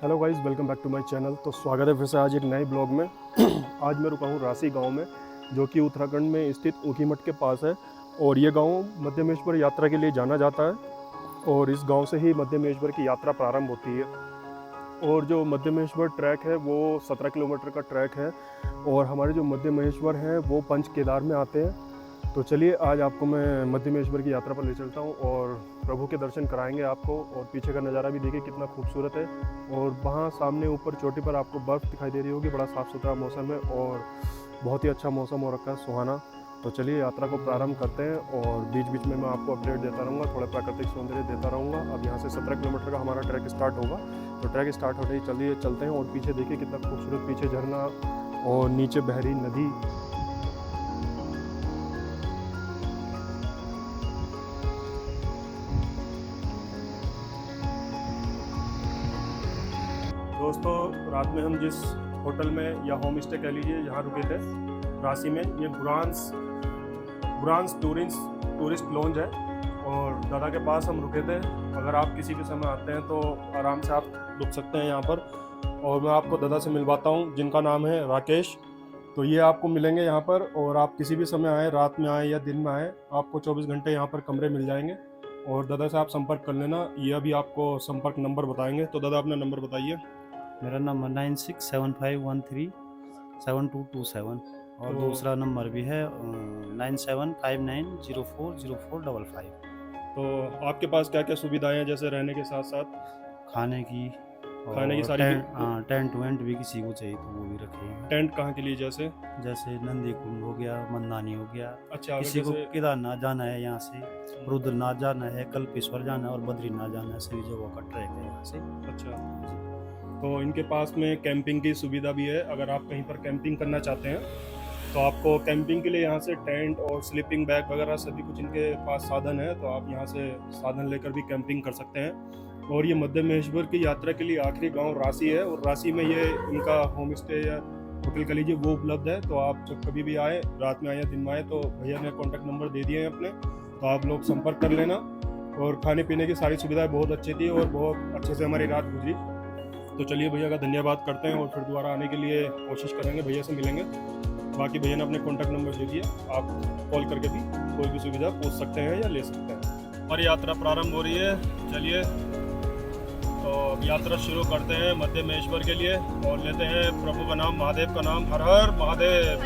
Hello guys, welcome back to my channel. तो स्वागत है फिर से आज एक नए ब्लॉग में। आज मैं रुका हूँ रासी गांव में, जो कि उत्तराखंड में स्थित ऊखीमठ के पास है। और ये गांव मध्यमेश्वर यात्रा के लिए जाना जाता है और इस गांव से ही मध्यमेश्वर की यात्रा प्रारंभ होती है। और जो मध्यमेश्वर ट्रैक है वो 17 किलोमीटर का ट्रैक है और हमारे जो मध्यमेश्वर हैं वो पंच केदार में आते हैं। तो चलिए आज आपको मैं मध्यमेश्वर की यात्रा पर ले चलता हूँ और प्रभु के दर्शन कराएंगे आपको। और पीछे का नज़ारा भी देखिए कितना खूबसूरत है। और वहाँ सामने ऊपर चोटी पर आपको बर्फ़ दिखाई दे रही होगी। बड़ा साफ़ सुथरा मौसम है और बहुत ही अच्छा मौसम हो रखा है, सुहाना। तो चलिए यात्रा को प्रारंभ करते हैं और बीच बीच में मैं आपको अपडेट देता रहूँगा, थोड़ा प्राकृतिक सौंदर्य देता रहूँगा। अब यहाँ से 17 किलोमीटर का हमारा ट्रैक स्टार्ट होगा। तो ट्रैक स्टार्ट होते ही चलिए चलते हैं। और पीछे देखिए कितना खूबसूरत, पीछे झरना और नीचे बहरी नदी। दोस्तों, रात में हम जिस होटल में या होम स्टे कह लीजिए यहाँ रुके थे रासी में, ये बुरांस टूरिस्ट लॉन्ज है और दादा के पास हम रुके थे। अगर आप किसी भी समय आते हैं तो आराम से आप रुक सकते हैं यहाँ पर। और मैं आपको दादा से मिलवाता हूँ, जिनका नाम है राकेश। तो ये आपको मिलेंगे यहाँ पर और आप किसी भी समय आएँ, रात में आएँ या दिन में आएँ, आपको 24 घंटे यहाँ पर कमरे मिल जाएंगे। और दादा से आप संपर्क कर लेना, ये अभी आपको संपर्क नंबर बताएंगे। तो दादा अपना नंबर बताइए। मेरा नंबर 9675137227 और तो दूसरा नंबर भी है 9759040455। तो आपके पास क्या क्या सुविधाएं हैं, जैसे रहने के साथ साथ खाने की खाने की और सारी टेंट वेंट भी किसी को चाहिए तो वो भी रखे हैं। टेंट कहाँ के लिए? जैसे नंदी कुंड हो गया, मंदानी हो गया। अच्छा, किसी को जैसे केदारनाथ जाना है, यहाँ से रुद्रनाथ जाना है, कल्पेश्वर जाना है और बद्रीनाथ जाना है, सभी जगहों का ट्रैक है यहाँ से। अच्छा, तो इनके पास में कैंपिंग की सुविधा भी है। अगर आप कहीं पर कैंपिंग करना चाहते हैं तो आपको कैंपिंग के लिए यहाँ से टेंट और स्लीपिंग बैग वगैरह सभी कुछ इनके पास साधन है। तो आप यहाँ से साधन लेकर भी कैंपिंग कर सकते हैं। और ये मध्यमेश्वर की यात्रा के लिए आखिरी गांव रासी है और रासी में ये इनका होम स्टे या होटल कह लीजिए वो उपलब्ध है। तो आप जब कभी भी आए, रात में आए या दिन में आए, तो भैया ने कॉन्टैक्ट नंबर दे दिए हैं अपने, तो आप लोग संपर्क कर लेना। और खाने पीने की सारी सुविधाएं बहुत अच्छी थी और बहुत अच्छे से हमारी रात गुजरी। तो चलिए भैया का धन्यवाद करते हैं और फिर दोबारा आने के लिए कोशिश करेंगे, भैया से मिलेंगे। बाकी भैया ने अपने कॉन्टैक्ट नंबर दे दिया, आप कॉल करके भी कोई भी सुविधा पूछ सकते हैं या ले सकते हैं। हमारी यात्रा प्रारंभ हो रही है। चलिए तो यात्रा शुरू करते हैं मध्यमेश्वर के लिए और लेते हैं प्रभु का नाम, महादेव का नाम। हर हर महादेव।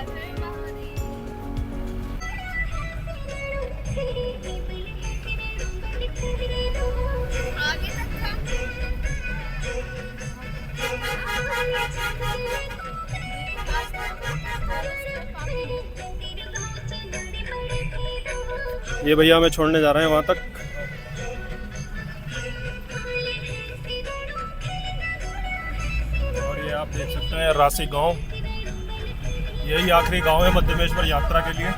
ये भैया हमें छोड़ने जा रहे हैं वहाँ तक। और ये आप देख सकते हैं रासी गांव, यही आखिरी गांव है मध्यमेश्वर यात्रा के लिए।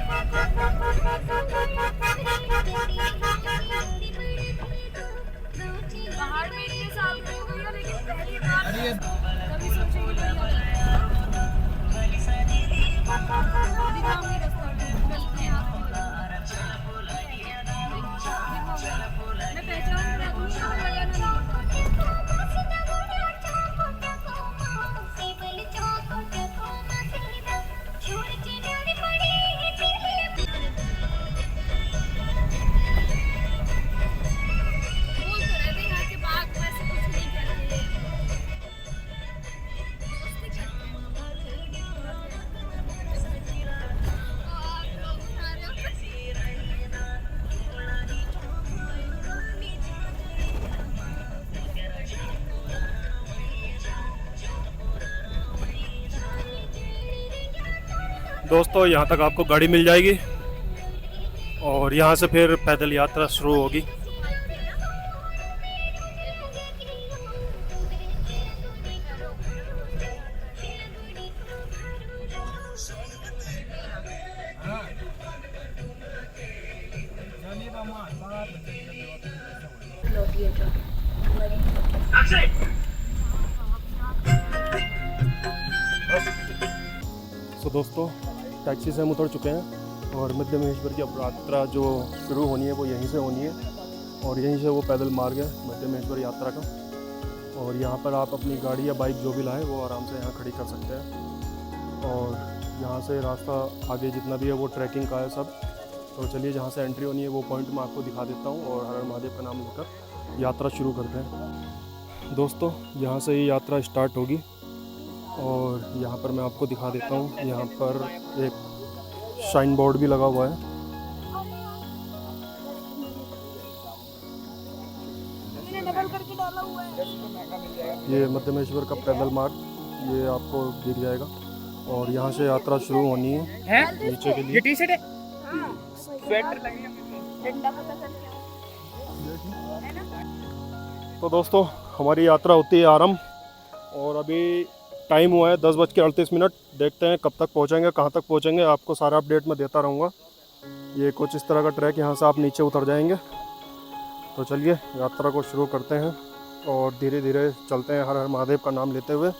बाहर में इतने साल गई हुई है, लेकिन पहली बार कभी सोची कि दिखाऊंगी रास्ता चलते हैं आपको। मैं पहचान रहा हूँ, लगाना नहीं होता। दोस्तों, यहाँ तक आपको गाड़ी मिल जाएगी और यहाँ से फिर पैदल यात्रा शुरू होगी। तो दोस्तों, टैक्सी से हम उतर चुके हैं और मध्यमेश्वर की अब यात्रा जो शुरू होनी है वो यहीं से होनी है और यहीं से वो पैदल मार्ग है मध्यमेश्वर यात्रा का। और यहाँ पर आप अपनी गाड़ी या बाइक जो भी लाएं वो आराम से यहाँ खड़ी कर सकते हैं। और यहाँ से रास्ता आगे जितना भी है वो ट्रैकिंग का है सब। तो चलिए जहाँ से एंट्री होनी है वो पॉइंट मैं आपको दिखा देता हूँ और हर हर महादेव का नाम लेकर यात्रा शुरू करते हैं। दोस्तों यहाँ से ये यात्रा स्टार्ट होगी और यहाँ पर मैं आपको दिखा देता हूँ, यहाँ पर एक शाइन बोर्ड भी लगा हुआ है। डबल करके डाला हुआ है। ये मध्यमेश्वर का पैदल मार्ग ये आपको दिख जाएगा और यहाँ से यात्रा शुरू होनी है नीचे के लिए। ये टी-शर्ट है, हाँ, स्वेटर लगेगा। डंडा पता चल गया है ना। तो दोस्तों हमारी यात्रा होती है आरंभ और अभी टाइम हुआ है 10:38। देखते हैं कब तक पहुँचेंगे, कहाँ तक पहुँचेंगे, आपको सारा अपडेट मैं देता रहूँगा। ये कुछ इस तरह का ट्रैक, यहाँ से आप नीचे उतर जाएंगे। तो चलिए यात्रा को शुरू करते हैं और धीरे धीरे चलते हैं हर हर महादेव का नाम लेते हुए।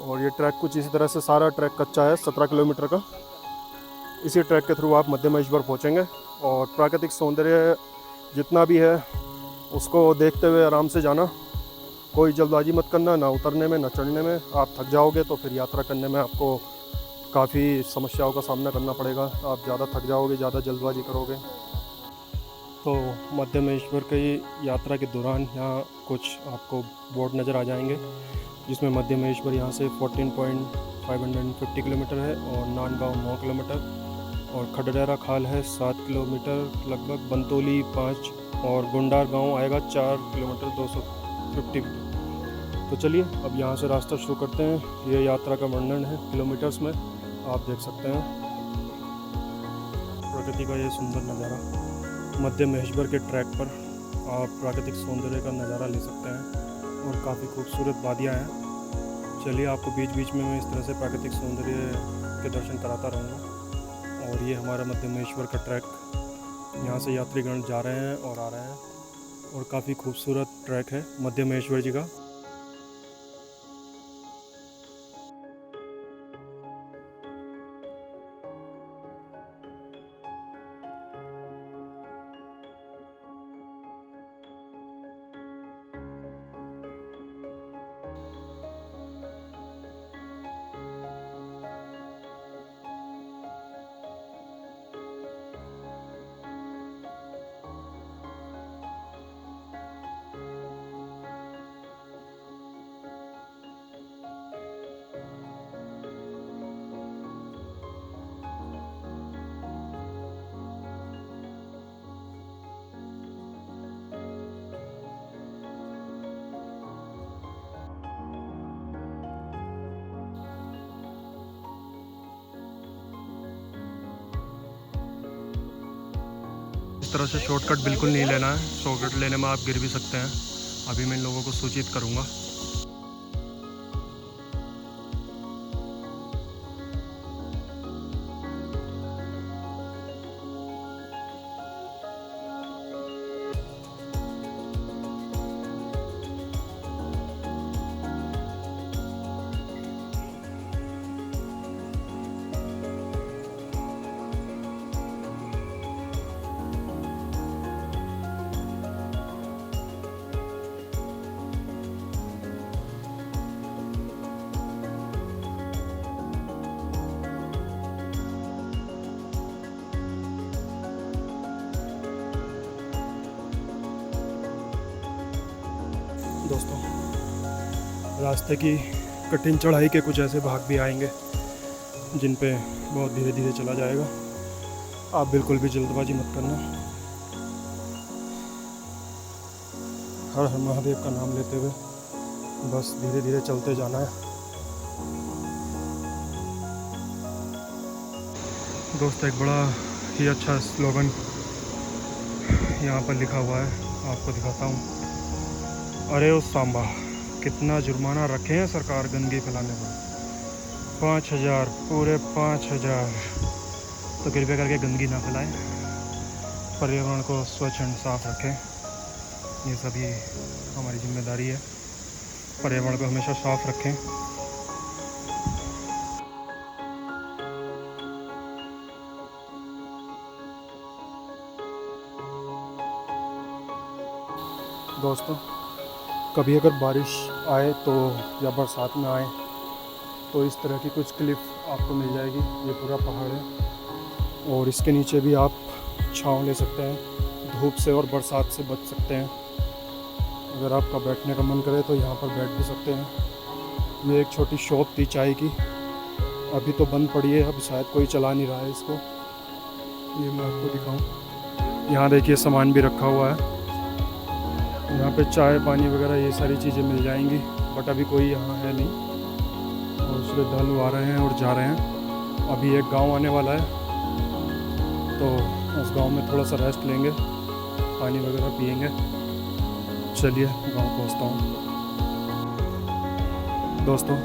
और ये ट्रैक कुछ इसी तरह से, सारा ट्रैक कच्चा है 17 किलोमीटर का। इसी ट्रैक के थ्रू आप मध्यमेश्वर पहुँचेंगे और प्राकृतिक सौंदर्य जितना भी है उसको देखते हुए आराम से जाना। कोई जल्दबाजी मत करना, ना उतरने में ना चढ़ने में। आप थक जाओगे तो फिर यात्रा करने में आपको काफ़ी समस्याओं का सामना करना पड़ेगा। आप ज़्यादा थक जाओगे, ज़्यादा जल्दबाजी करोगे। तो मध्यमेश्वर की यात्रा के दौरान यहाँ कुछ आपको बोर्ड नज़र आ जाएंगे जिसमें मध्यमेश्वर यहाँ से 14.550 किलोमीटर है और नांदगांव 9 किलोमीटर और खडरेरा खाल है 7 किलोमीटर लगभग, बंतोली 5 और गुंडार गांव आएगा 4 किलोमीटर 250 मीटर। तो चलिए अब यहाँ से रास्ता शुरू करते हैं। ये यात्रा का वर्णन है किलोमीटर्स में, आप देख सकते हैं प्रकृति का ये सुंदर नज़ारा। मध्यमेश्वर के ट्रैक पर आप प्राकृतिक सौंदर्य का नज़ारा ले सकते हैं और काफ़ी खूबसूरत वादियाँ हैं। चलिए आपको बीच बीच में मैं इस तरह से प्राकृतिक सौंदर्य के दर्शन कराता रहूँगा। और ये हमारा मध्यमेश्वर का ट्रैक, यहाँ से यात्रीगण जा रहे हैं और आ रहे हैं और काफ़ी खूबसूरत ट्रैक है मध्यमेश्वर जी का। इस तरह से शॉर्टकट बिल्कुल नहीं लेना है। शॉर्टकट लेने में आप गिर भी सकते हैं। अभी मैं इन लोगों को सूचित करूंगा। दोस्तों रास्ते की कठिन चढ़ाई के कुछ ऐसे भाग भी आएंगे जिन पे बहुत धीरे धीरे चला जाएगा। आप बिल्कुल भी जल्दबाजी मत करना। हर हर महादेव का नाम लेते हुए बस धीरे धीरे चलते जाना है। दोस्तों एक बड़ा ही अच्छा स्लोगन यहाँ पर लिखा हुआ है, आपको दिखाता हूँ। अरे ओ सांबा, कितना जुर्माना रखे हैं सरकार गंदगी फैलाने पर। 5000, पूरे 5000। तो कृपया करके गंदगी ना फैलाएं, पर्यावरण को स्वच्छ एंड साफ रखें। ये सभी हमारी जिम्मेदारी है। पर्यावरण को हमेशा साफ रखें। दोस्तों कभी अगर बारिश आए तो या बरसात में आए तो इस तरह की कुछ क्लिफ आपको मिल जाएगी। ये पूरा पहाड़ है और इसके नीचे भी आप छांव ले सकते हैं, धूप से और बरसात से बच सकते हैं। अगर आपका बैठने का मन करे तो यहाँ पर बैठ भी सकते हैं। ये एक छोटी शॉप थी चाय की, अभी तो बंद पड़ी है, अब शायद कोई चला नहीं रहा है इसको। ये मैं आपको दिखाऊं, यहाँ देखिए सामान भी रखा हुआ है। यहाँ पे चाय पानी वगैरह ये सारी चीज़ें मिल जाएंगी, बट अभी कोई यहाँ है नहीं और श्रद्धालु आ रहे हैं और जा रहे हैं। अभी एक गांव आने वाला है तो उस गांव में थोड़ा सा रेस्ट लेंगे, पानी वगैरह पियेंगे। चलिए गांव पहुंचता हूं। दोस्तों,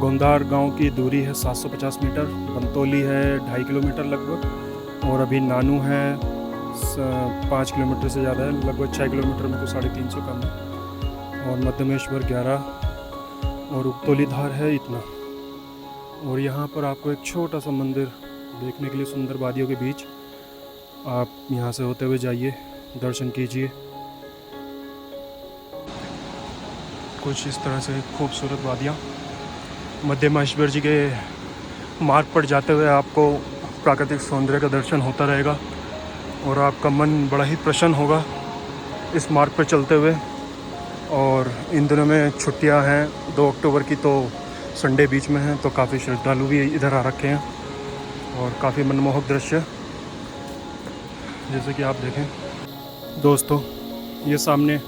गोंदार गांव की दूरी है 750 मीटर, बंतोली है 2.5 किलोमीटर लगभग, और अभी नानू है 5 किलोमीटर से ज़्यादा है, लगभग 6 किलोमीटर में तो 350 कम है, और मध्यमेश्वर 11 और उपतोली धार है इतना। और यहाँ पर आपको एक छोटा सा मंदिर देखने के लिए, सुंदर वादियों के बीच। आप यहाँ से होते हुए जाइए, दर्शन कीजिए। कुछ इस तरह से खूबसूरत वादियाँ। मध्यमेश्वर जी के मार्ग पर जाते हुए आपको प्राकृतिक सौंदर्य का दर्शन होता रहेगा और आपका मन बड़ा ही प्रसन्न होगा इस मार्ग पर चलते हुए। और इन दिनों में छुट्टियां हैं 2 अक्टूबर की, तो संडे बीच में है, तो काफ़ी श्रद्धालु भी इधर आ रखे हैं और काफ़ी मनमोहक दृश्य जैसे कि आप देखें। दोस्तों, ये सामने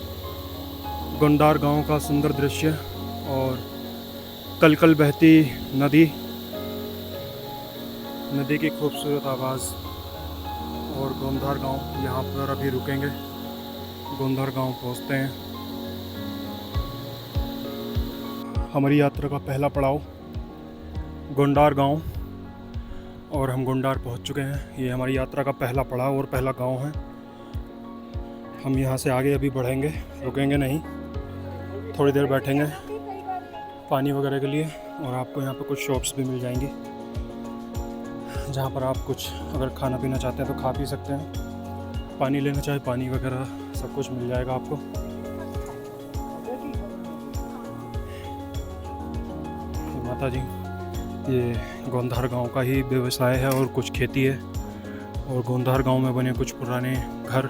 गोंदार गांव का सुंदर दृश्य और कल बहती नदी की खूबसूरत आवाज़ और गोंदार गांव। यहाँ पर अभी रुकेंगे, गोंदार गांव पहुँचते हैं। हमारी यात्रा का पहला पड़ाव गोंडार गांव, और हम गोंडार पहुंच चुके हैं। ये हमारी यात्रा का पहला पड़ाव और पहला गांव है। हम यहाँ से आगे अभी बढ़ेंगे, रुकेंगे नहीं, थोड़ी देर बैठेंगे पानी वगैरह के लिए, और आपको यहाँ पर कुछ शॉप्स भी मिल जाएंगी जहाँ पर आप कुछ अगर खाना पीना चाहते हैं तो खा पी सकते हैं। पानी लेना चाहे पानी वगैरह सब कुछ मिल जाएगा आपको। माता जी, ये गोंदार गांव का ही व्यवसाय है और कुछ खेती है, और गोंदार गांव में बने कुछ पुराने घर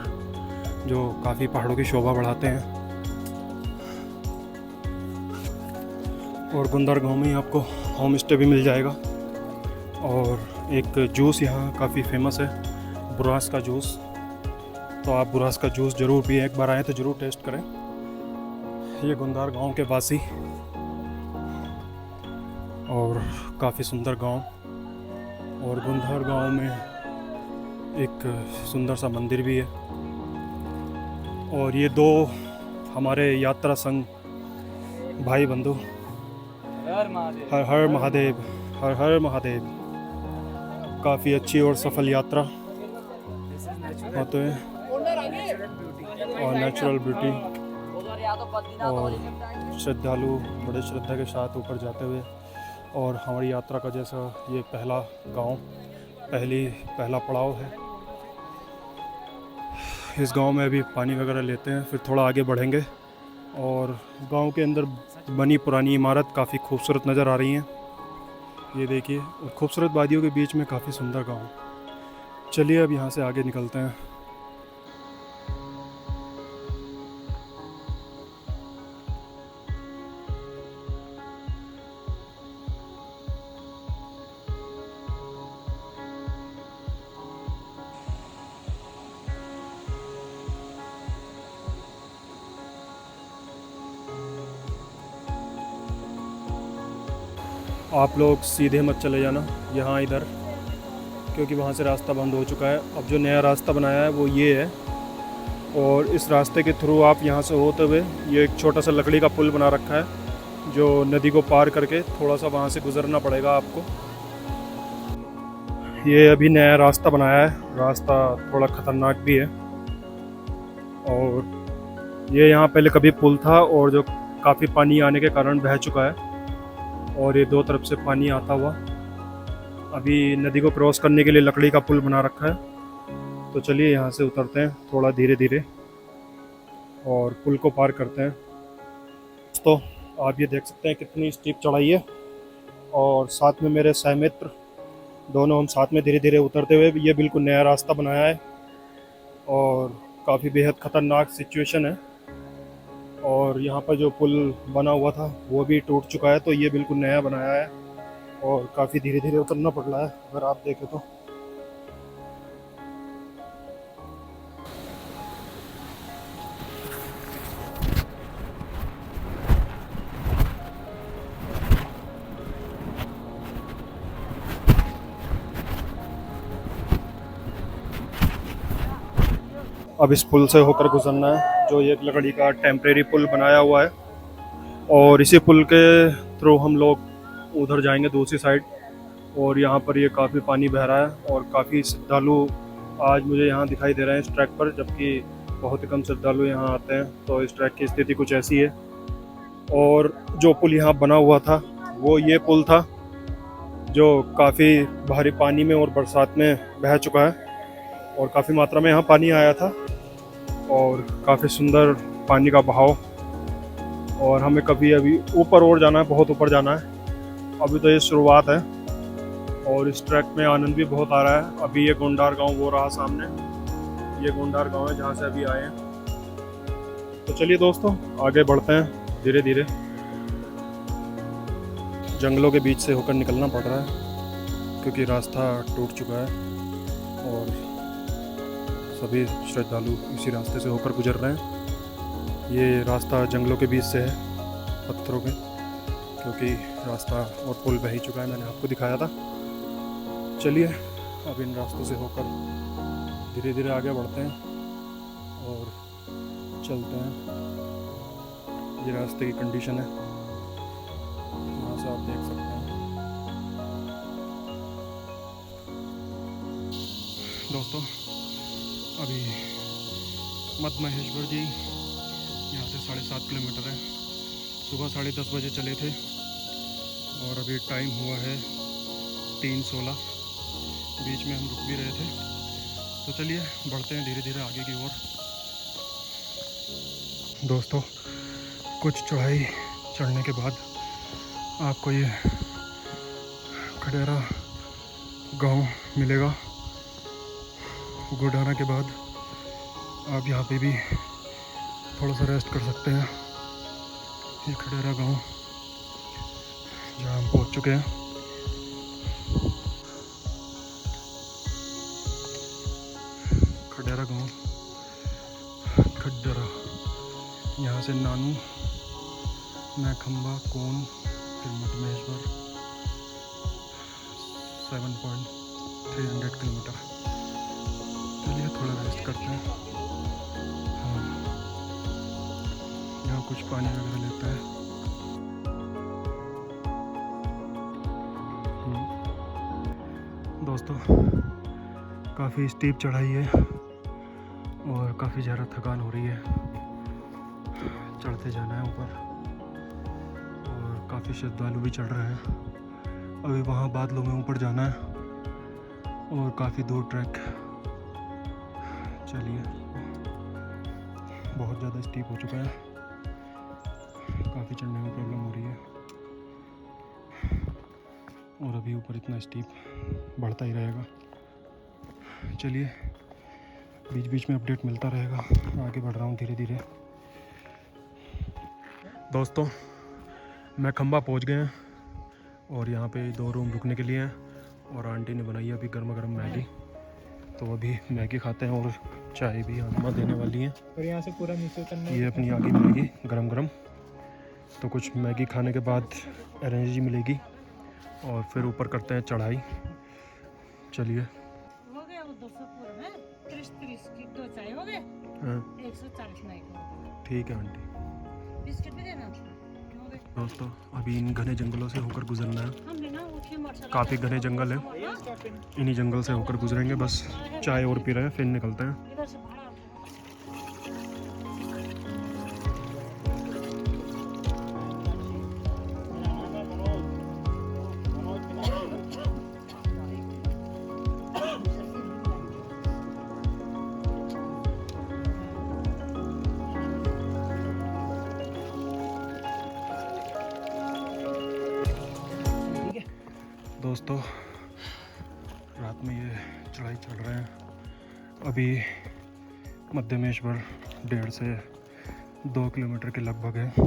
जो काफ़ी पहाड़ों की शोभा बढ़ाते हैं। और गोंदार गांव में ही आपको होम स्टे भी मिल जाएगा। और एक जूस यहाँ काफ़ी फेमस है, बुरास का जूस, तो आप बुरास का जूस ज़रूर पिए, एक बार आए तो ज़रूर टेस्ट करें। ये गोंदार गांव के वासी और काफ़ी सुंदर गांव, और गोंदार गांव में एक सुंदर सा मंदिर भी है। और ये 2 हमारे यात्रा संग भाई बंधु, हर हर महादेव, हर हर महादेव। काफ़ी अच्छी और सफल यात्रा होते हैं, और नेचुरल ब्यूटी, और श्रद्धालु बड़े श्रद्धा के साथ ऊपर जाते हुए। और हमारी यात्रा का जैसा ये पहला गांव, पहला पड़ाव है। इस गांव में अभी पानी वगैरह लेते हैं, फिर थोड़ा आगे बढ़ेंगे। और गांव के अंदर बनी पुरानी इमारत काफ़ी खूबसूरत नज़र आ रही हैं, ये देखिए, और खूबसूरत वादियों के बीच में काफ़ी सुंदर गांव। चलिए अब यहाँ से आगे निकलते हैं। आप लोग सीधे मत चले जाना यहाँ इधर, क्योंकि वहाँ से रास्ता बंद हो चुका है। अब जो नया रास्ता बनाया है वो ये है, और इस रास्ते के थ्रू आप यहाँ से होते हुए, ये एक छोटा सा लकड़ी का पुल बना रखा है जो नदी को पार करके थोड़ा सा वहाँ से गुजरना पड़ेगा आपको। ये अभी नया रास्ता बनाया है, रास्ता थोड़ा ख़तरनाक भी है। और ये यहाँ पहले कभी पुल था, और जो काफ़ी पानी आने के कारण बह चुका है, और ये 2 तरफ से पानी आता हुआ अभी नदी को क्रॉस करने के लिए लकड़ी का पुल बना रखा है। तो चलिए यहाँ से उतरते हैं थोड़ा धीरे धीरे और पुल को पार करते हैं। दोस्तों, आप ये देख सकते हैं कितनी स्टीप चढ़ाई है, और साथ में मेरे सहमित्र दोनों हम साथ में धीरे धीरे उतरते हुए ये बिल्कुल नया रास्ता बनाया है, और काफ़ी बेहद ख़तरनाक सिचुएशन है। और यहाँ पर जो पुल बना हुआ था वो भी टूट चुका है, तो ये बिल्कुल नया बनाया है और काफ़ी धीरे धीरे उतरना पड़ रहा है अगर आप देखें तो। अब इस पुल से होकर गुजरना है, जो एक लकड़ी का टेम्परेरी पुल बनाया हुआ है, और इसी पुल के थ्रू हम लोग उधर जाएंगे दूसरी साइड। और यहाँ पर ये काफ़ी पानी बह रहा है और काफ़ी श्रद्धालु आज मुझे यहाँ दिखाई दे रहे हैं इस ट्रैक पर, जबकि बहुत ही कम श्रद्धालु यहाँ आते हैं। तो इस ट्रैक की स्थिति कुछ ऐसी है। और जो पुल यहाँ बना हुआ था वो ये पुल था जो काफ़ी भारी पानी में और बरसात में बह चुका है, और काफ़ी मात्रा में यहाँ पानी आया था और काफ़ी सुंदर पानी का बहाव। और हमें कभी अभी ऊपर और जाना है, बहुत ऊपर जाना है। अभी तो ये शुरुआत है और इस ट्रैक में आनंद भी बहुत आ रहा है। अभी ये गोंडार गांव वो रहा सामने, ये गोंडार गांव है जहाँ से अभी आए हैं। तो चलिए दोस्तों, आगे बढ़ते हैं धीरे धीरे। जंगलों के बीच से होकर निकलना पड़ रहा है क्योंकि रास्ता टूट चुका है और सभी श्रद्धालु इसी रास्ते से होकर गुजर रहे हैं। ये रास्ता जंगलों के बीच से है, पत्थरों के, क्योंकि रास्ता और पुल बह ही चुका है, मैंने आपको दिखाया था। चलिए अब इन रास्तों से होकर धीरे धीरे आगे बढ़ते हैं और चलते हैं। ये रास्ते की कंडीशन है, यहाँ से आप देख सकते हैं। दोस्तों, अभी मध्य महेश्वर जी यहाँ से 7.5 किलोमीटर है। सुबह 10:30 बजे चले थे और अभी टाइम हुआ है 3:16। बीच में हम रुक भी रहे थे। तो चलिए बढ़ते हैं धीरे धीरे आगे की ओर। दोस्तों, कुछ चढ़ाई चढ़ने के बाद आपको ये खडेरा गांव मिलेगा। गुडाना के बाद आप यहाँ पे भी थोड़ा सा रेस्ट कर सकते हैं। ये खडेरा गांव जहाँ हम पहुँच चुके हैं। खडेरा गांव, खड्डरा, यहाँ से नानू, मैखंबा, कोन, फिर मध्य महेश्वर, 7.300 किलोमीटर। चलिए थोड़ा रेस्ट करते हैं। हाँ, यहाँ कुछ पानी वगैरह लेता है। दोस्तों, काफ़ी स्टीप चढ़ाई है और काफ़ी ज़्यादा थकान हो रही है। चढ़ते जाना है ऊपर और काफ़ी श्रद्धालु भी चढ़ रहे हैं। अभी वहाँ बादलों में ऊपर जाना है और काफ़ी दूर ट्रैक। चलिए, बहुत ज़्यादा स्टीप हो चुका है, काफ़ी चढ़ने में प्रॉब्लम हो रही है और अभी ऊपर इतना स्टीप बढ़ता ही रहेगा। चलिए, बीच बीच में अपडेट मिलता रहेगा। आगे बढ़ रहा हूँ धीरे धीरे। दोस्तों, मैं खंबा पहुँच गए हैं और यहाँ पे 2 रूम रुकने के लिए हैं और आंटी ने बनाई है अभी गर्मा गर्म मैगी। तो अभी मैगी खाते हैं और चाय भी अम्मा देने वाली हैं। और यहाँ से पूरा नीचे उतरना ये अपनी आगे मैगी गरम गरम। तो कुछ मैगी खाने के बाद एनर्जी मिलेगी और फिर ऊपर करते हैं चढ़ाई। चलिए। हो गया वो 200 पूरा है। 30 की 2 चाय हो गए। हाँ 140 नहीं को। ठीक है आंटी। बिस्किट भी देना। हो गए। दोस्तों, अभी इन घने जंगलों से होकर गुजरना है। हमने ना उठे मोटरसाइकिल। काफ़ी घने जंगल है, इन्हीं जंगल से होकर गुजरेंगे। बस चाय और पी रहे हैं, फिर निकलते हैं। इधर से भाड़ा दोस्तों रात में ये चढ़ाई चढ़ रहे हैं। अभी मध्यमेश्वर 1.5 से 2 किलोमीटर के लगभग है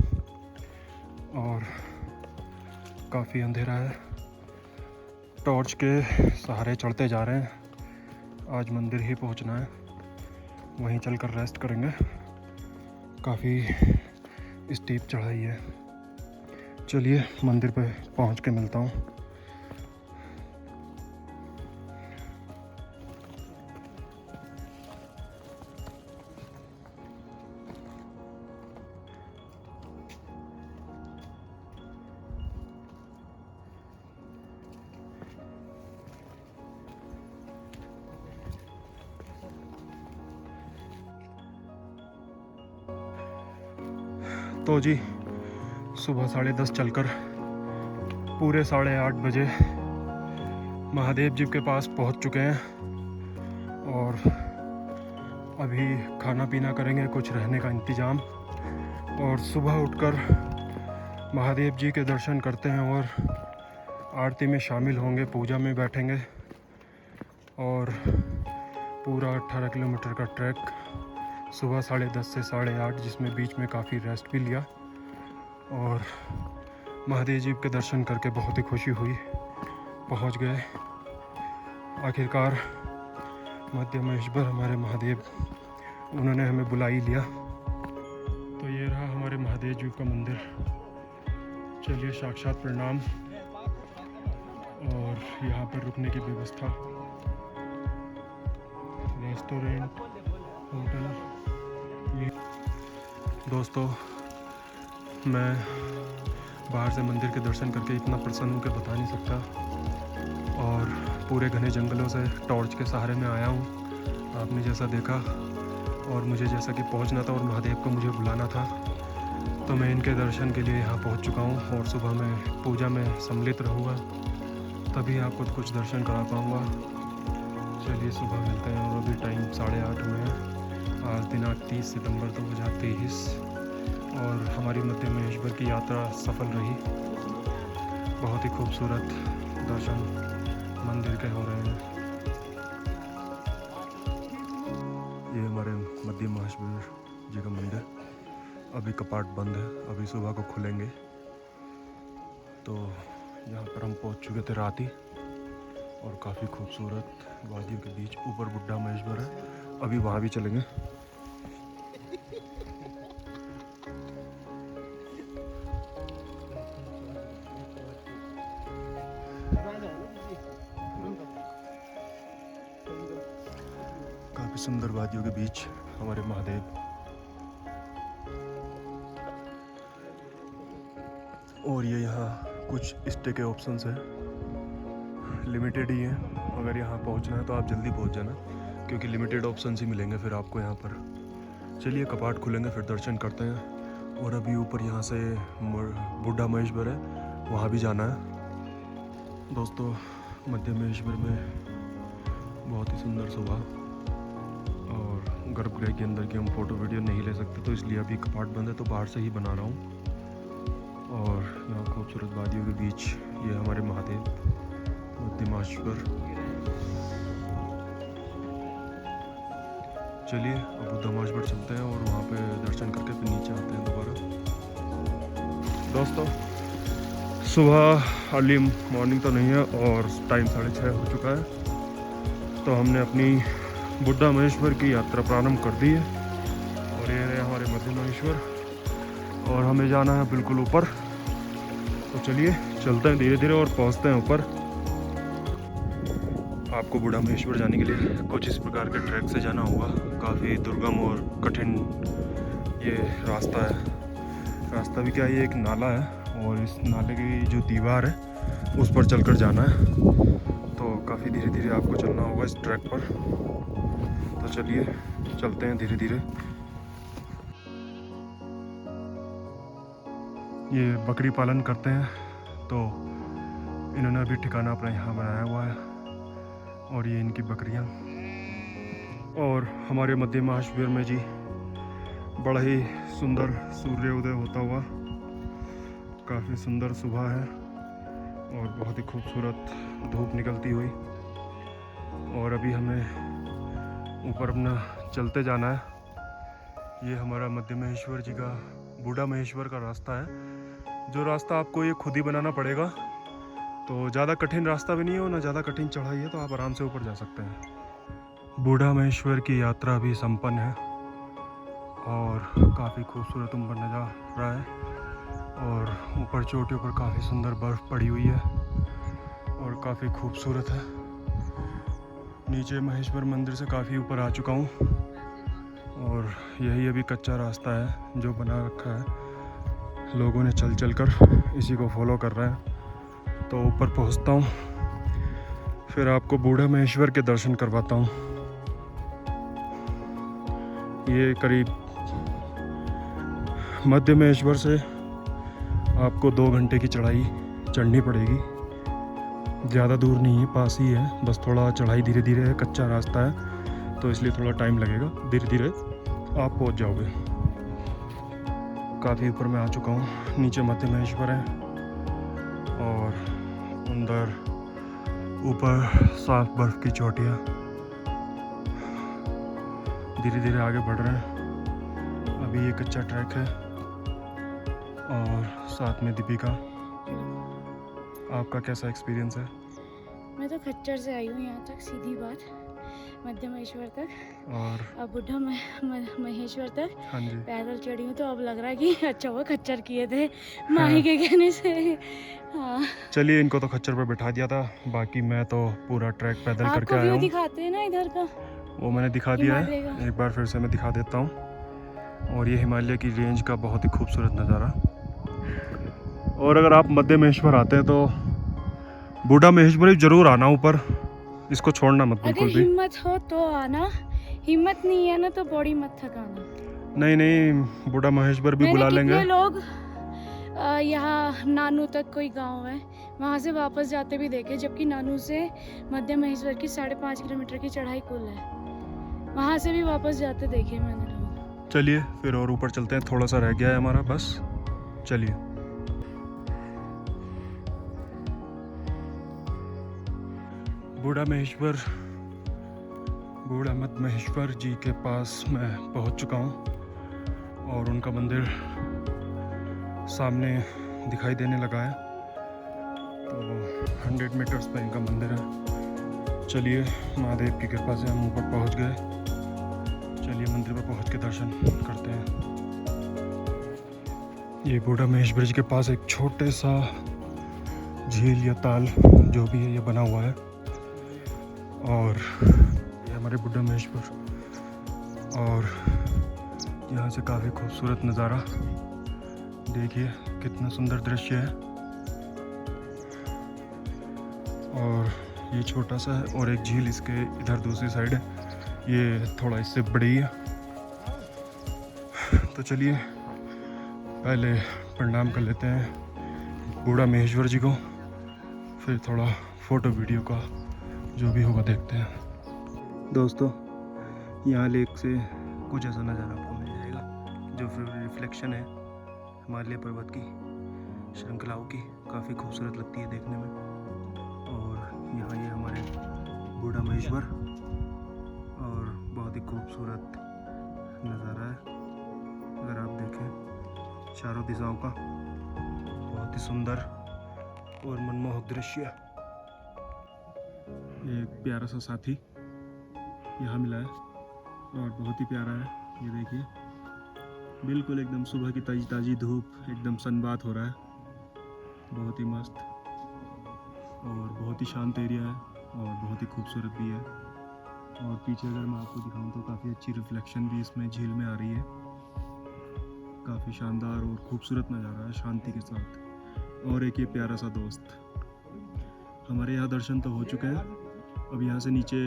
और काफ़ी अंधेरा है। टॉर्च के सहारे चढ़ते जा रहे हैं। आज मंदिर ही पहुंचना है, वहीं चलकर रेस्ट करेंगे। काफ़ी स्टीप चढ़ाई है। चलिए मंदिर पे पहुंच के मिलता हूँ। तो जी सुबह 10:30 चलकर पूरे 8:30 बजे महादेव जी के पास पहुंच चुके हैं और अभी खाना पीना करेंगे, कुछ रहने का इंतज़ाम, और सुबह उठकर महादेव जी के दर्शन करते हैं और आरती में शामिल होंगे, पूजा में बैठेंगे। और पूरा 18 किलोमीटर का ट्रैक सुबह 10:30 से 8:30, जिसमें बीच में काफ़ी रेस्ट भी लिया। और महादेव जी के दर्शन करके बहुत ही खुशी हुई, पहुंच गए आखिरकार। मध्यमेश्वर हमारे महादेव, उन्होंने हमें बुला ही लिया। तो ये रहा हमारे महादेव जी का मंदिर। चलिए साक्षात प्रणाम। और यहाँ पर रुकने की व्यवस्था, रेस्टोरेंट, होटल। दोस्तों मैं बाहर से मंदिर के दर्शन करके इतना प्रसन्न हूँ कि बता नहीं सकता। और पूरे घने जंगलों से टॉर्च के सहारे में आया हूँ, आपने जैसा देखा। और मुझे जैसा कि पहुँचना था और महादेव को मुझे बुलाना था, तो मैं इनके दर्शन के लिए यहाँ पहुँच चुका हूँ। और सुबह मैं पूजा में सम्मिलित रहूँगा, तभी आपको कुछ दर्शन करा पाऊँगा। चलिए सुबह मिलते हैं। और अभी टाइम 8:30 हुए हैं। आज दिनांक 30 सितंबर 2023 और हमारी मध्यमेश्वर की यात्रा सफल रही। बहुत ही खूबसूरत दर्शन मंदिर के हो रहे हैं। ये हमारे मध्यमेश्वर जी का मंदिर। अभी कपाट बंद है, अभी सुबह को खुलेंगे। तो यहाँ पर हम पहुँच चुके थे रात ही, और काफ़ी खूबसूरत वादियों के बीच ऊपर बुड्ढा महेश्वर है। अभी वहाँ भी चलेंगे। काफ़ी सुंदर वादियों के बीच हमारे महादेव। और ये यहाँ कुछ स्टे के ऑप्शंस हैं, लिमिटेड ही हैं। अगर यहाँ पहुँचना है तो आप जल्दी पहुँच जाना, क्योंकि लिमिटेड ऑप्शंस ही मिलेंगे फिर आपको यहाँ पर। चलिए कपाट खुलेंगे फिर दर्शन करते हैं। और अभी ऊपर यहाँ से बुड्ढा महेश्वर है, वहाँ भी जाना है। दोस्तों मध्यमेश्वर में बहुत ही सुंदर सुबह, और गर्भगृह के अंदर की हम फ़ोटो वीडियो नहीं ले सकते, तो इसलिए अभी कपाट बंद है, तो बाहर से ही बना रहा हूँ। और यहाँ खूबसूरत वादियों के बीच ये हमारे महादेव मध्यमेश्वर। चलिए अब बुद्धमेश्वर चलते हैं और वहाँ पे दर्शन करके फिर नीचे आते हैं दोबारा। दोस्तों सुबह अर्ली मॉर्निंग तो नहीं है और टाइम 6:30 हो चुका है, तो हमने अपनी बुड्ढा महेश्वर की यात्रा प्रारंभ कर दी है। और ये है हमारे मध्यमेश्वर, और हमें जाना है बिल्कुल ऊपर। तो चलिए चलते हैं धीरे धीरे और पहुंचते हैं ऊपर। आपको बुड्ढा महेश्वर जाने के लिए कुछ इस प्रकार के ट्रैक से जाना होगा। काफ़ी दुर्गम और कठिन ये रास्ता है। रास्ता भी क्या, ये एक नाला है, और इस नाले की जो दीवार है उस पर चलकर जाना है। तो काफ़ी धीरे धीरे आपको चलना होगा इस ट्रैक पर। तो चलिए चलते हैं धीरे धीरे। ये बकरी पालन करते हैं, तो इन्होंने अभी ठिकाना अपना यहाँ बनाया हुआ है, और ये इनकी बकरियाँ। और हमारे मध्यमेश्वर में जी बड़ा ही सुंदर सूर्योदय होता हुआ, काफ़ी सुंदर सुबह है। और बहुत ही खूबसूरत धूप निकलती हुई। और अभी हमें ऊपर अपना चलते जाना है। ये हमारा मध्य महेश्वर जी का बूढ़ा महेश्वर का रास्ता है। जो रास्ता आपको ये खुद ही बनाना पड़ेगा, तो ज़्यादा कठिन रास्ता भी नहीं है और ना ज़्यादा कठिन चढ़ाई है, तो आप आराम से ऊपर जा सकते हैं। बूढ़ा महेश्वर की यात्रा भी संपन्न है और काफ़ी खूबसूरत ऊपर नज़ारा है। और ऊपर चोटियों पर काफ़ी सुंदर बर्फ़ पड़ी हुई है और काफ़ी खूबसूरत है। नीचे महेश्वर मंदिर से काफ़ी ऊपर आ चुका हूँ और यही अभी कच्चा रास्ता है जो बना रखा है। लोगों ने चल चल कर इसी को फॉलो कर रहे हैं। तो ऊपर पहुँचता हूँ, फिर आपको बूढ़ा महेश्वर के दर्शन करवाता हूँ। ये करीब मध्य महेश्वर से आपको 2 घंटे की चढ़ाई चढ़नी पड़ेगी। ज़्यादा दूर नहीं है, पास ही है, बस थोड़ा चढ़ाई धीरे धीरे है, कच्चा रास्ता है, तो इसलिए थोड़ा टाइम लगेगा। धीरे धीरे आप पहुंच जाओगे। काफ़ी ऊपर में आ चुका हूँ। नीचे मध्य महेश्वर है और अंदर ऊपर साफ बर्फ़ की चोटियाँ। धीरे धीरे आगे बढ़ रहे हैं। अभी ये कच्चा ट्रैक है और साथ में दीपिका। आपका कैसा एक्सपीरियंस है? मैं तो खच्चर से आई हूँ यहाँ तक, सीधी बात, मध्य महेश्वर तक। और अब बुढ़ा महेश्वर तक हाँ जी, पैदल चढ़ी हूँ, तो अब लग रहा है कि अच्छा हुआ खच्चर किए थे माही के कहने से। हाँ, चलिए, इनको तो खच्चर पर बैठा दिया था, बाकी मैं तो पूरा ट्रैक पैदल करके आपको आया व्यू हूँ। दिखाते हैं ना इधर का, वो मैंने दिखा दिया है, हिमालय का। एक बार फिर से मैं दिखा देता हूँ। और ये हिमालय की रेंज का बहुत ही खूबसूरत नज़ारा। और अगर आप मध्य महेश्वर आते हैं तो बूढ़ा महेश्वर जरूर आना ऊपर, इसको छोड़ना मत अगर बिल्कुल भी। हिम्मत हो तो आना, हिम्मत नहीं है ना तो बॉडी मत थकाना। नहीं नहीं, बूढ़ा महेश्वर भी मैंने बुला लेंगे। कितने लोग यहाँ नानू तक कोई गांव है, वहाँ से वापस जाते भी देखे, जबकि नानू से मध्य महेश्वर की 5.5 किलोमीटर की चढ़ाई कुल है, वहाँ से भी वापस जाते देखे मैंने लोग। चलिए फिर और ऊपर चलते हैं, थोड़ा सा रह गया है हमारा बस। चलिए। बूढ़ा मध्य महेश्वर जी के पास मैं पहुंच चुका हूं और उनका मंदिर सामने दिखाई देने लगा है। तो 100 मीटर्स पर इनका मंदिर है। चलिए, महादेव की कृपा से हम ऊपर पहुंच गए। चलिए मंदिर पर पहुंच के दर्शन करते हैं। ये बूढ़ा महेश्वर जी के पास एक छोटे सा झील या ताल जो भी है ये बना हुआ है। और ये हमारे बूढ़ा महेश्वर, और यहाँ से काफ़ी खूबसूरत नज़ारा। देखिए कितना सुंदर दृश्य है। और ये छोटा सा है और एक झील इसके इधर दूसरी साइड है, ये थोड़ा इससे बड़ी है। तो चलिए पहले प्रणाम कर लेते हैं बूढ़ा महेश्वर जी को, फिर थोड़ा फ़ोटो वीडियो का जो भी होगा देखते हैं। दोस्तों, यहाँ लेक से कुछ ऐसा नज़ारा आपको मिल जाएगा, जो फिर रिफ्लेक्शन है हिमालय पर्वत की श्रृंखलाओं की। काफ़ी खूबसूरत लगती है देखने में। और यहाँ ये हमारे बूढ़ा महेश्वर, और बहुत ही खूबसूरत नज़ारा है। अगर आप देखें चारों दिशाओं का, बहुत ही सुंदर और मनमोहक दृश्य। एक प्यारा सा साथी यहाँ मिला है और बहुत ही प्यारा है। ये देखिए, बिल्कुल एकदम सुबह की ताज़ी ताज़ी धूप, एकदम सनबात हो रहा है। बहुत ही मस्त और बहुत ही शांत एरिया है और बहुत ही खूबसूरत भी है। और पीछे अगर मैं आपको दिखाऊं तो काफ़ी अच्छी रिफ्लेक्शन भी इसमें झील में आ रही है। काफ़ी शानदार और खूबसूरत नज़ारा है शांति के साथ। और एक ये प्यारा सा दोस्त। हमारे यहाँ दर्शन तो हो चुके हैं, अब यहाँ से नीचे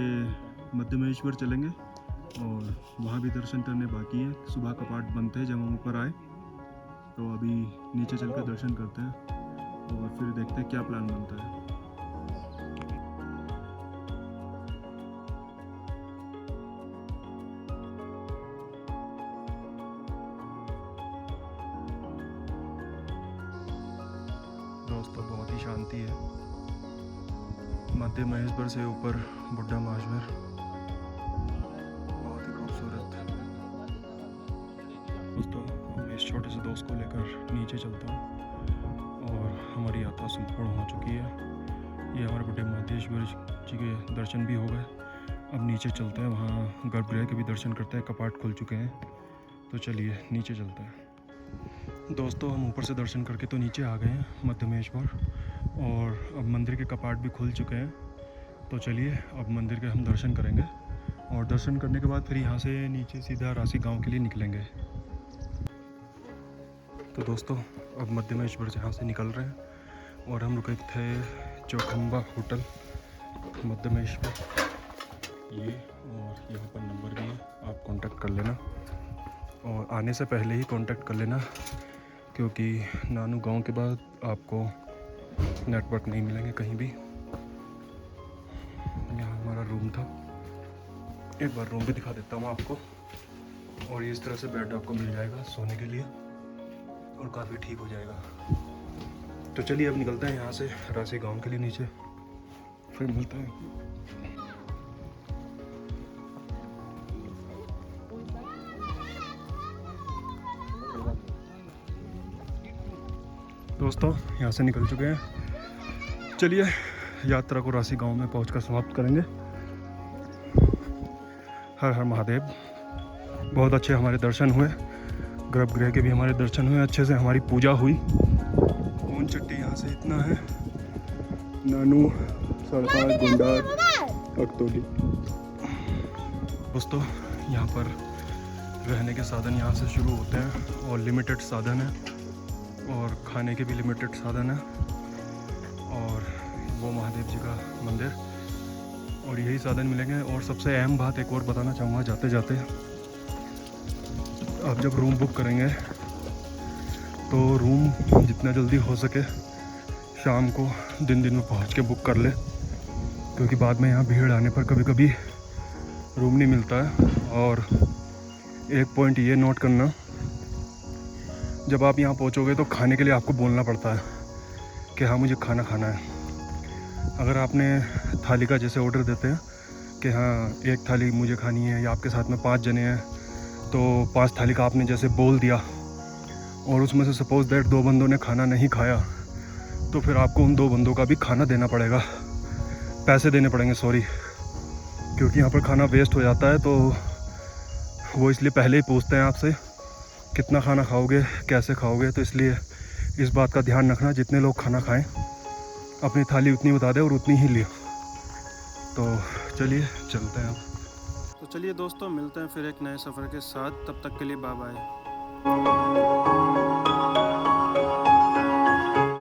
मध्य महेश्वर चलेंगे और वहाँ भी दर्शन करने बाकी है। सुबह कपाट बंद थे जब हम ऊपर आए, तो अभी नीचे चलकर दर्शन करते हैं और फिर देखते हैं क्या प्लान बनता है। दोस्तों बहुत ही शांति है। मध्य महेश्वर से ऊपर बुड्ढा महाश्वर, बहुत ही खूबसूरत। दोस्तों हम इस छोटे से दोस्त को लेकर नीचे चलते हैं और हमारी यात्रा संपूर्ण हो चुकी है। ये हमारे बुड्ढे महादेश्वर जी के दर्शन भी हो गए। अब नीचे चलते हैं, वहाँ गर्भगृह के भी दर्शन करते हैं, कपाट खुल चुके हैं। तो चलिए नीचे चलते हैं। दोस्तों हम ऊपर से दर्शन करके तो नीचे आ गए हैं मध्यमेश्वर, और अब मंदिर के कपाट भी खुल चुके हैं। तो चलिए अब मंदिर के हम दर्शन करेंगे, और दर्शन करने के बाद फिर यहाँ से नीचे सीधा राशि गांव के लिए निकलेंगे। तो दोस्तों अब मध्यमेश्वर से यहाँ से निकल रहे हैं, और हम रुके थे चौखंबा होटल मध्यमेश्वर ये, और यहाँ पर नंबर भी है, आप कांटेक्ट कर लेना। और आने से पहले ही कांटेक्ट कर लेना, क्योंकि नानू गांव के बाद आपको नेटवर्क नहीं मिलेंगे कहीं भी। यहाँ हमारा रूम था, एक बार रूम भी दिखा देता हूँ आपको। और इस तरह से बेड आपको मिल जाएगा सोने के लिए, और काफ़ी ठीक हो जाएगा। तो चलिए अब निकलते हैं यहाँ से राशि गांव के लिए नीचे, फिर मिलते हैं। दोस्तों यहाँ से निकल चुके हैं, चलिए यात्रा को राशि गांव में पहुंचकर समाप्त करेंगे। हर हर महादेव। बहुत अच्छे हमारे दर्शन हुए, गर्भगृह के भी हमारे दर्शन हुए, अच्छे से हमारी पूजा हुई। कौन चट्टी यहाँ से इतना है, नानू, सरकार, गुंडार, अकतौली। दोस्तों यहाँ पर रहने के साधन यहाँ से शुरू होते हैं, और लिमिटेड साधन है, और खाने के भी लिमिटेड साधन है। और वो महादेव जी का मंदिर, और यही साधन मिलेंगे। और सबसे अहम बात एक और बताना चाहूँगा जाते जाते, आप जब रूम बुक करेंगे तो रूम जितना जल्दी हो सके शाम को दिन में पहुँच के बुक कर ले, क्योंकि बाद में यहाँ भीड़ आने पर कभी कभी रूम नहीं मिलता है। और एक पॉइंट ये नोट करना, जब आप यहाँ पहुँचोगे तो खाने के लिए आपको बोलना पड़ता है कि हाँ मुझे खाना खाना है। अगर आपने थाली का जैसे ऑर्डर देते हैं कि हाँ एक थाली मुझे खानी है, या आपके साथ में 5 जने हैं तो 5 थाली का आपने जैसे बोल दिया, और उसमें से सपोज दैट 2 बंदों ने खाना नहीं खाया, तो फिर आपको उन 2 बंदों का भी खाना देना पड़ेगा, पैसे देने पड़ेंगे, सॉरी, क्योंकि यहाँ पर खाना वेस्ट हो जाता है। तो वो इसलिए पहले ही पूछते हैं आपसे कितना खाना खाओगे, कैसे खाओगे। तो इसलिए इस बात का ध्यान रखना, जितने लोग खाना खाएं अपनी थाली उतनी बता दें और उतनी ही लियो। तो चलिए चलते हैं अब। तो चलिए दोस्तों मिलते हैं फिर एक नए सफ़र के साथ, तब तक के लिए बाय बाय।